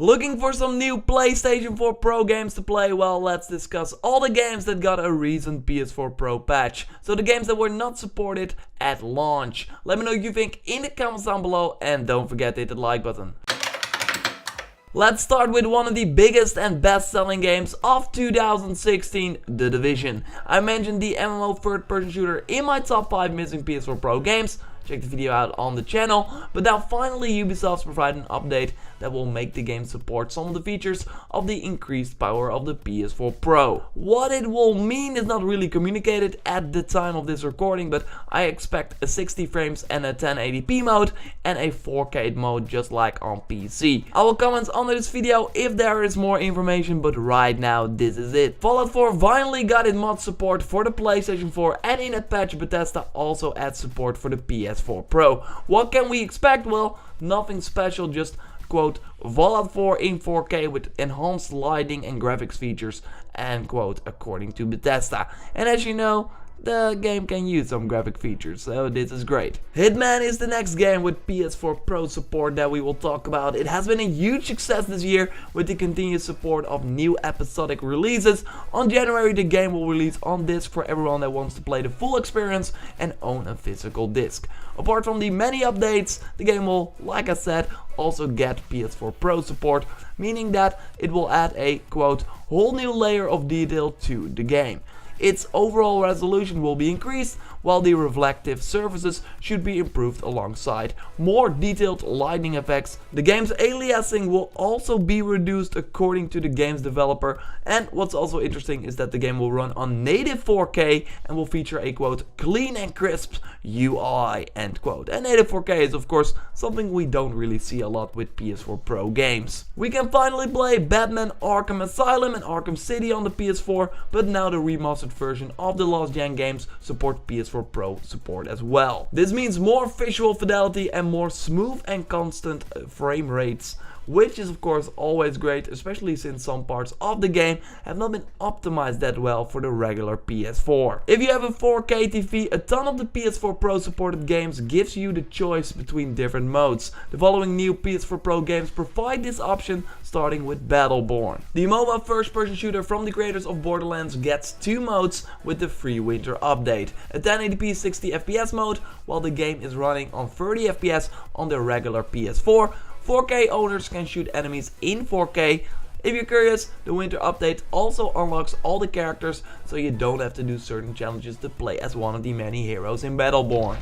Looking for some new PlayStation 4 Pro games to play? Well, let's discuss all the games that got a recent PS4 Pro patch. So the games that were not supported at launch. Let me know what you think in the comments down below and don't forget to hit the like button. Let's start with one of the biggest and best selling games of 2016, The Division. I mentioned the MMO third person shooter in my top 5 missing PS4 Pro games. Check the video out on the channel, but now finally Ubisoft's provided an update that will make the game support some of the features of the increased power of the PS4 Pro. What it will mean is not really communicated at the time of this recording, but I expect a 60 frames and a 1080p mode and a 4K mode just like on PC. I will comment under this video if there is more information, but right now this is it. Fallout 4 finally got its mod support for the PlayStation 4, and in that patch Bethesda also adds support for the PS4 Pro. What can we expect? Well, nothing special, just quote, Fallout 4 in 4K with enhanced lighting and graphics features, end quote, according to Bethesda. And as you know, the game can use some graphic features, so this is great. Hitman is the next game with PS4 Pro support that we will talk about. It has been a huge success this year with the continued support of new episodic releases. On January, the game will release on disc for everyone that wants to play the full experience and own a physical disc. Apart from the many updates, the game will, like I said, also get PS4 Pro support, meaning that it will add a, quote, whole new layer of detail to the game. Its overall resolution will be increased, while the reflective surfaces should be improved alongside more detailed lighting effects. The game's aliasing will also be reduced according to the game's developer, and what's also interesting is that the game will run on native 4K and will feature a, quote, clean and crisp UI, end quote. And native 4K is of course something we don't really see a lot with PS4 Pro games. We can finally play Batman Arkham Asylum and Arkham City on the PS4, but now the remastered version of the last gen games support PS4 Pro support as well. This means more visual fidelity and more smooth and constant frame rates, which is of course always great, especially since some parts of the game have not been optimized that well for the regular PS4. If you have a 4K TV, a ton of the PS4 Pro supported games gives you the choice between different modes. The following new PS4 Pro games provide this option, starting with Battleborn. The MOBA first person shooter from the creators of Borderlands gets 2 modes with the free winter update. A 1080p 60 FPS mode while the game is running on 30 FPS on the regular PS4. 4K owners can shoot enemies in 4K. If you're curious, the winter update also unlocks all the characters, so you don't have to do certain challenges to play as one of the many heroes in Battleborn.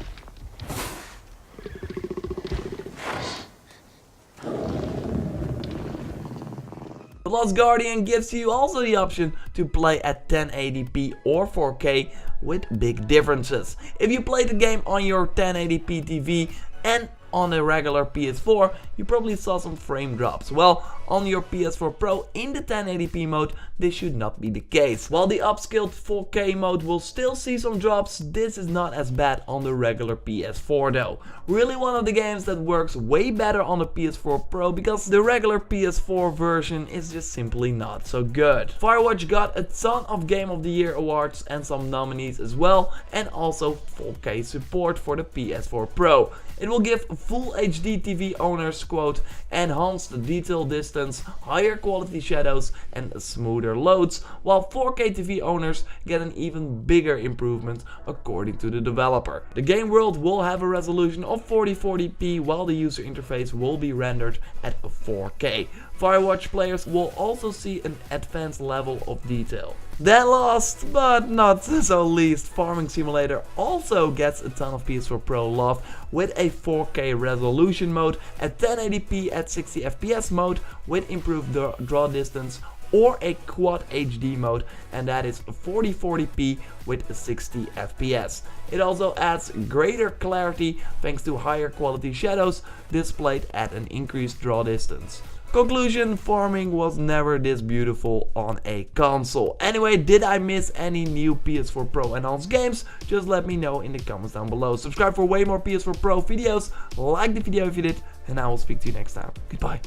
The Last Guardian gives you also the option to play at 1080p or 4K with big differences. If you play the game on your 1080p TV and on a regular PS4, you probably saw some frame drops. Well, on your PS4 Pro in the 1080p mode, this should not be the case. While the upscaled 4K mode will still see some drops, this is not as bad on the regular PS4 though. Really one of the games that works way better on the PS4 Pro because the regular PS4 version is just simply not so good. Firewatch got a ton of Game of the Year awards and some nominees as well, and also 4K support for the PS4 Pro. It will give full HD TV owners, quote, enhanced detail distance, higher quality shadows and smoother loads, while 4K TV owners get an even bigger improvement according to the developer. The game world will have a resolution of 4040p while the user interface will be rendered at 4K. Firewatch players will also see an advanced level of detail. Then last but not so least, Farming Simulator also gets a ton of PS4 Pro love with a 4K resolution mode, a 1080p at 60 FPS mode with improved draw distance, or a Quad HD mode, and that is 4040p with 60 FPS. It also adds greater clarity thanks to higher quality shadows displayed at an increased draw distance. Conclusion, farming was never this beautiful on a console. Anyway, did I miss any new PS4 Pro enhanced games? Just let me know in the comments down below. Subscribe for way more PS4 Pro videos, like the video if you did, and I will speak to you next time. Goodbye.